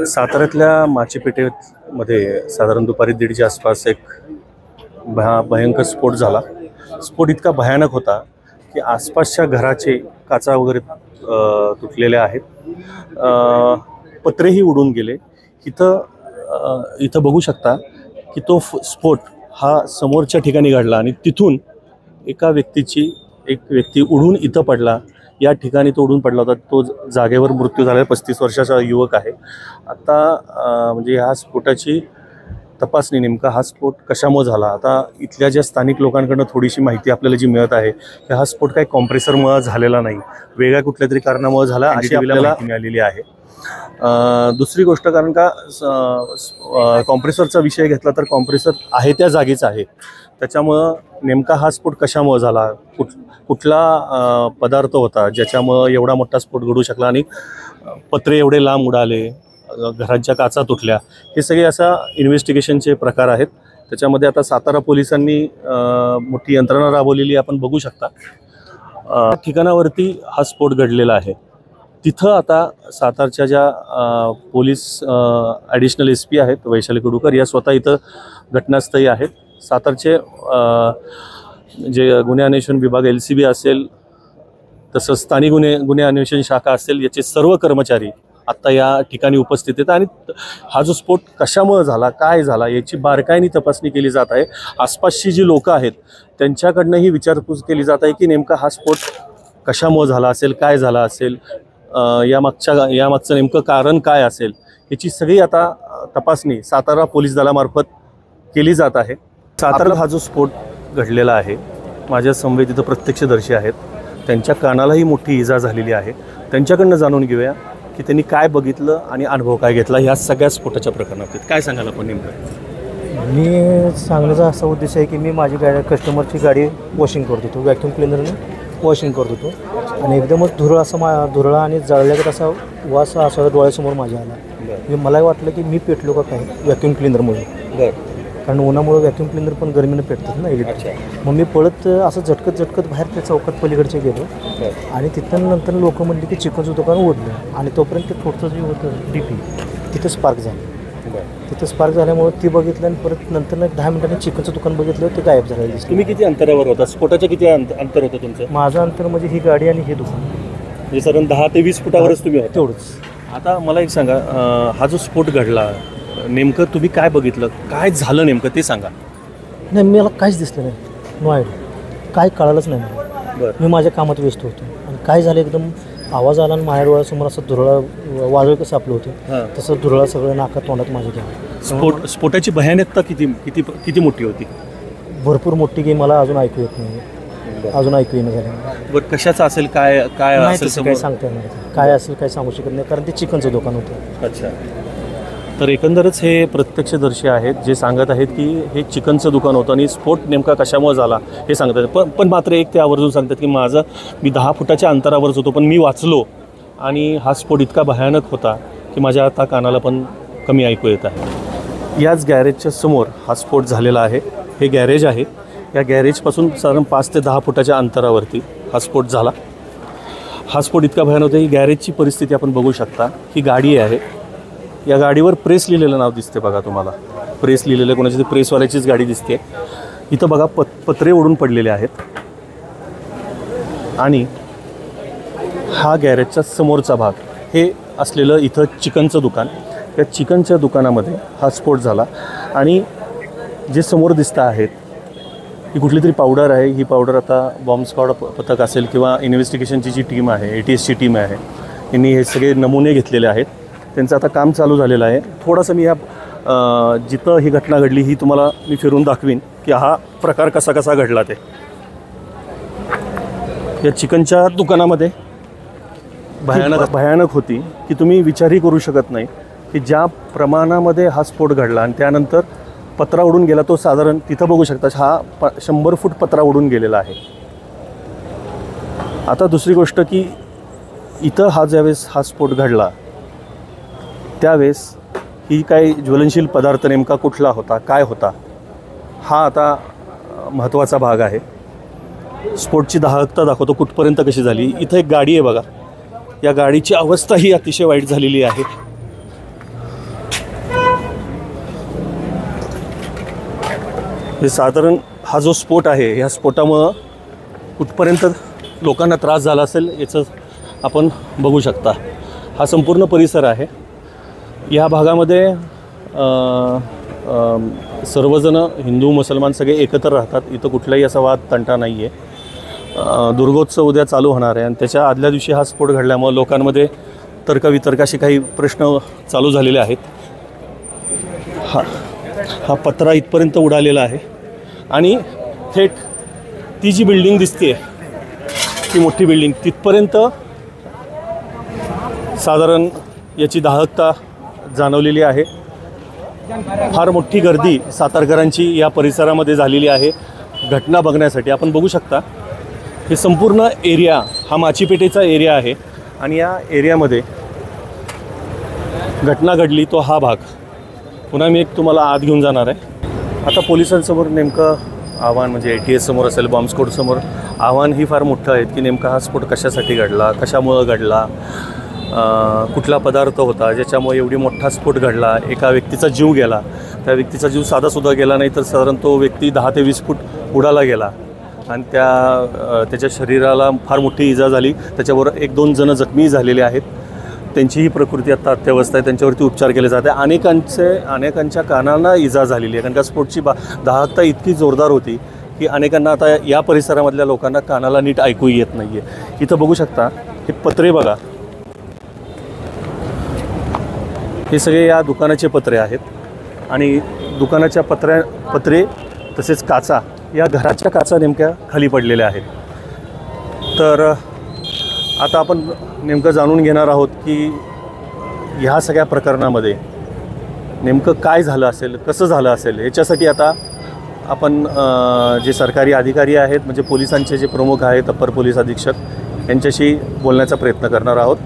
साताऱ्यातल्या माचीपेठेमध्ये साधारण दुपारी 1:30च्या आसपास एक भयंकर स्फोट झाला। स्फोट इतका भयानक होता की आसपासच्या घराचे काचा वगैरे तुटलेले आहेत, पत्रेही उडून गेले। इथं बघू शकता की तो स्फोट हा समोरच्या ठिकाणी घडला आणि तिथून एक व्यक्ती उडून इथं पडला। या ठिकाणी तो उडून पडला होता, तो जागेवर मृत्यू झाला। 35 वर्षाचा युवक आहे। आता म्हणजे ह्या स्फोटाची तपासणी, नेमका हा स्फोट कशामुळे झाला, आता इथल्या ज्या स्थानिक लोकांकडून थोडीशी माहिती आपल्याला जी मिळत आहे की हा स्फोट काही कॉम्प्रेसरमुळे झालेला नाही, वेगळ्या कुठल्या तरी कारणामुळे झाला अशी आपल्याला मिळालेली आहे। दुसरी गोष्ट, कारण का कॉम्प्रेसरचा विषय घेतला तर कॉम्प्रेसर आहे त्या जागेच आहे, त्याच्यामुळं नेमका हा स्फोट कशामुळे झाला, कुठला पदार्थ होता ज्याच्यामुळं एवढा मोठा स्फोट घडू शकला आणि पत्रे एवढे लांब उडाले, घरांच्या काचा तुटल्या, हे सगळे असा इन्व्हेस्टिगेशनचे प्रकार आहेत। त्याच्यामध्ये आता सातारा पोलिसांनी मोठी यंत्रणा राबवलेली आपण बघू शकता। ठिकाणावरती हा स्फोट घडलेला आहे। तिथं आता सातारच्या ज्या पोलीस ॲडिशनल SP आहेत वैशाली कडूकर, या स्वतः इथं घटनास्थळी आहेत। सातारचे जे गुन्हे अन्वेषण विभाग LCB असेल, तसंच स्थानिक गुन्हे अन्वेषण शाखा असेल, याचे सर्व कर्मचारी आत्ता या ठिकाणी उपस्थित आहेत आणि हा जो स्फोट कशामुळे झाला, काय झाला, याची बारकाईने तपासणी केली जात आहे। आसपासची जी लोकं आहेत त्यांच्याकडनंही विचारपूस केली जात आहे की नेमका हा स्फोट कशामुळे झाला असेल, काय झाला असेल, यामागचं नेमकं कारण काय असेल, याची सगळी आता तपासणी सातारा पोलीस दलामार्फत केली जात आहे। साताऱ्यात हा जो स्फोट घडलेला आहे, माझ्या समवेत इथं प्रत्यक्षदर्शी आहेत, त्यांच्या कानालाही मोठी इजा झालेली आहे। त्यांच्याकडनं जाणून घेऊया की त्यांनी काय बघितलं आणि अनुभव काय घेतला ह्या सगळ्या स्फोटाच्या प्रकरणात। काय सांगाल आपण नेमकं? मी सांगण्याचा असा उद्देश आहे की मी माझी कस्टमरची गाडी वॉशिंग करत होतो, व्हॅक्यूम क्लिनरने वॉशिंग करत होतो आणि एकदमच धुरळा आणि जळल्यागत असा वास असा डोळ्यासमोर माझ्या आला। मला वाटलं की मी पेटलो का काय व्हॅक्यूम क्लिनरमुळे, कारण उन्हामुळे व्हॅक्यूम क्लिनर पण गरमीनं पेटतात ना इलेक्ट्रिक। मग मी पळत असं झटकत बाहेर त्या चौकात पलीकडचे गेलो आणि तिथं नंतर लोक म्हणले की चिकनचं दुकान ओढलं आणि तोपर्यंत ते थोडंसं जे होतं DP तिथं स्पार्क झालं। तिथं स्पार्क झाल्यामुळे ती बघितलं आणि परत नंतर 10 मिनिटांनी चिकनचं दुकान बघितलं, ते गायब झालं दिसलं। तुम्ही किती अंतरावर होता? स्फोटाचं किती अंतर होतं तुमचं? माझं अंतर म्हणजे ही गाडी आणि हे दुकान म्हणजे साधारण 10 ते 20 फुटावरच तुम्ही होता? तेवढंच। आता मला एक सांगा, हा जो स्फोट घडला नेमकं तुम्ही काय बघितलं, काय झालं नेमकं ते सांगा। नाही, मला काहीच दिसलं नाही, नो आयडिया, काय कळालंच नाही मला। मी माझ्या कामात व्यस्त होतो आणि काय झालं, एकदम आवाज आला आणि माझ्या डोळ्यासमोर असं धुरळा वादळ कसं आपलं होतं तसं धुरळा सगळं नाकात तोंडात माझ्या गेलं। स्फोटाची भयानकता किती मोठी होती? भरपूर मोठी, की मला अजून ऐकू येत नाही, अजून ऐकू येणं झालं। बरं, कशाचं असेल, काय असेल काय सांगता येणार, काय असेल काय सांगू शकत नाही, कारण ते चिकनचं दुकान होतं। अच्छा, तर एकंदरच हे प्रत्यक्षदर्शी आहेत जे सांगत आहेत की हे चिकनचं दुकान होतं आणि स्फोट नेमका कशामुळे झाला हे सांगत आहेत। पण मात्र एक ते आवर्जून सांगतात की मी 10 फुटाच्या अंतरावरच होतो, पण मी वाचलो आणि हा स्फोट इतका भयानक होता की माझ्या आता कानाला पण कमी ऐकू येत आहे। याच गॅरेजच्या समोर हा स्फोट झालेला आहे। हे गॅरेज आहे, या गॅरेजपासून साधारण 5 ते 10 फुटाच्या अंतरावरती हा स्फोट झाला। हा स्फोट इतका भयानक होता, ही गॅरेजची परिस्थिती आपण बघू शकता। ही गाडी आहे, या गाडीवर प्रेस लिहिलेलं नाव दिसते बघा तुम्हाला, प्रेस लिहिलेलं कोणाची तरी प्रेसवाल्याचीच गाडी दिसते। इथं बघा पत्रे उडून पडलेले आहेत आणि हा गॅरेजचा समोरचा भाग, हे असलेलं इथं चिकनचं दुकान, या चिकनच्या दुकानामध्ये हा स्फोट झाला। आणि जे समोर दिसतं आहेत ही कुठली तरी पावडर आहे, ही पावडर आता बॉम्ब स्क्वॉड पथक असेल किंवा इन्व्हेस्टिगेशनची जी टीम आहे, ATSची टीम आहे, यांनी हे सगळे नमुने घेतलेले आहेत, त्यांचं आता काम चालू झालेलं आहे। थोडंसं मी जिथं ही घटना घडली ही तुम्हाला मी फिरून दाखवीन की हा प्रकार कसा घडला ते। या चिकनच्या दुकानामध्ये भयानक होती की तुम्ही विचारही करू शकत नाही की ज्या प्रमाणामध्ये हा स्फोट घडला आणि त्यानंतर पत्रा उडून गेला, तो साधारण तिथं बघू शकता हा 100 फूट पत्रा उडून गेलेला आहे। आता दुसरी गोष्ट की इथं ज्यावेळेस हा स्फोट घडला त्यावेळेस ही काही ज्वलनशील पदार्थ नेमका कुठला होता, काय होता, हा आता महत्त्वाचा भाग आहे। स्फोटची दाहकता दाखवतो कुठपर्यंत कशी झाली। इथं एक गाडी आहे बघा, या गाडीची अवस्था ही अतिशय वाईट झालेली आहे. हे साधारण हा जो स्फोट आहे, ह्या स्फोटामुळं कुठपर्यंत लोकांना त्रास झाला असेल याचं आपण बघू शकता. हा संपूर्ण परिसर आहे. या भागामध्ये सर्वजण हिंदू मुसलमान सगळे एकत्र राहतात. इथं कुठलाही असा वाद तंटा नाही आहे. दुर्गोत्सव उद्या चालू होणार आहे आणि त्याच्या आदल्या दिवशी हा स्फोट घडल्यामुळे लोकांमध्ये तर्कवितर्काशी काही प्रश्न चालू झालेले आहेत. हा पत्रा इथपर्यंत उडालेला आहे आणि थेट ती जी बिल्डिंग दिसते, ती मोठी बिल्डिंग, तिथपर्यंत साधारण याची दाहकता जाणवलेली आहे. फार मोठी गर्दी सातारकरांची या परिसरामध्ये झालेली आहे घटना बघण्यासाठी. आपण बघू शकता हे संपूर्ण एरिया हा माचीपेठेचा एरिया आहे आणि या एरियामध्ये घटना घडली तो हा भाग. पुन्हा मी एक तुम्हाला आत घेऊन जाणार आहे. आता पोलिसांसमोर नेमकं आव्हान म्हणजे ATS समोर असेल, बॉम्ब स्क्वॉडसमोर आव्हान ही फार मोठं आहे की नेमका हा स्फोट कशासाठी घडला, कशामुळं घडला, कुठला पदार्थ होता ज्याच्यामुळे एवढी मोठा स्फोट घडला. एका व्यक्तीचा जीव गेला, त्या व्यक्तीचा जीव साधासुद्धा गेला नाही तर साधारण तो व्यक्ती 10 ते 20 फूट उडाला गेला आणि त्याच्या शरीराला फार मोठी इजा झाली. त्याच्याबरोबर 1-2 जण जखमी झालेले आहेत. त्यांचीही प्रकृती आता अत्यवस्था आहे, त्यांच्यावरती उपचार केले जाते. अनेकांच्या कानांना इजा झालेली आहे कारण का स्फोटची दाहकता इतकी जोरदार होती की अनेकांना आता या परिसरामधल्या लोकांना कानाला नीट ऐकू येत नाही आहे. इथं बघू शकता हे पत्रे बघा, हे सगळे या दुकानाचे पत्रे आहेत आणि दुकानाच्या पत्रे तसेच काचा या घराच्या काचा नेमक्या खाली पडलेल्या आहेत. तर आता आपण नेमकं जाणून घेणार आहोत की ह्या सगळ्या प्रकरणामध्ये नेमकं काय झालं असेल, कसं झालं असेल. याच्यासाठी आता आपण जे सरकारी अधिकारी आहेत म्हणजे पोलिसांचे जे प्रमुख आहेत, अप्पर पोलीस अधीक्षक, यांच्याशी बोलण्याचा प्रयत्न करणार आहोत.